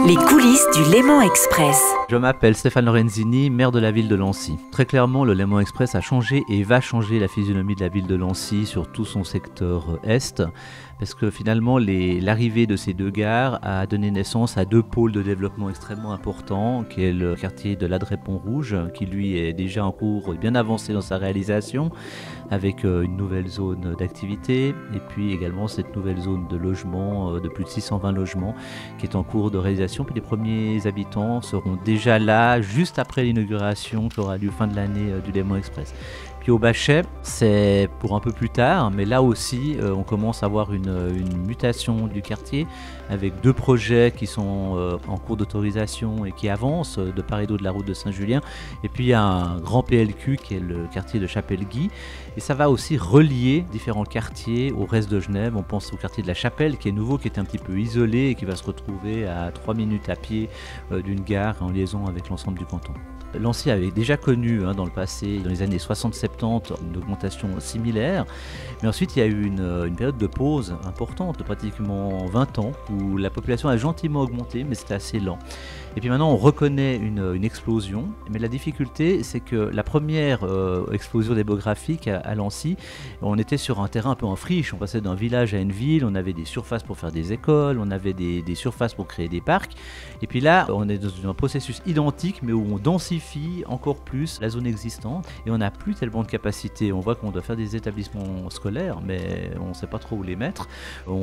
Les coulisses du Léman Express. Je m'appelle Stéphane Lorenzini, maire de la ville de Lancy. Très clairement, le Léman Express a changé et va changer la physionomie de la ville de Lancy sur tout son secteur est, parce que finalement, l'arrivée de ces deux gares a donné naissance à deux pôles de développement extrêmement importants, qui est le quartier de l'Adré-Pont-Rouge, qui lui est déjà en cours, bien avancé dans sa réalisation, avec une nouvelle zone d'activité, et puis également cette nouvelle zone de logement, de plus de 620 logements, qui est en cours de réalisation. Puis les premiers habitants seront déjà là, juste après l'inauguration qui aura lieu fin de l'année du Léman Express. Puis au Bachet, c'est pour un peu plus tard, mais là aussi, on commence à avoir une mutation du quartier, avec deux projets qui sont en cours d'autorisation et qui avancent de part et d'autre de la route de Saint-Julien. Et puis il y a un grand PLQ qui est le quartier de Chapelle-Guy. Et ça va aussi relier différents quartiers au reste de Genève. On pense au quartier de la Chapelle qui est nouveau, qui est un petit peu isolé et qui va se retrouver à 3 minutes à pied d'une gare en liaison avec l'ensemble du canton. Lancy avait déjà connu dans le passé, dans les années 60-70, une augmentation similaire. Mais ensuite, il y a eu une période de pause importante, de pratiquement 20 ans, où la population a gentiment augmenté, mais c'était assez lent. Et puis maintenant, on reconnaît une explosion. Mais la difficulté, c'est que la première explosion démographique à Lancy, on était sur un terrain un peu en friche. On passait d'un village à une ville, on avait des surfaces pour faire des écoles, on avait des surfaces pour créer des parcs. Et puis là, on est dans un processus identique, mais où on densifie encore plus la zone existante. Et on n'a plus tellement de capacité. On voit qu'on doit faire des établissements scolaires, mais on ne sait pas trop où les mettre. On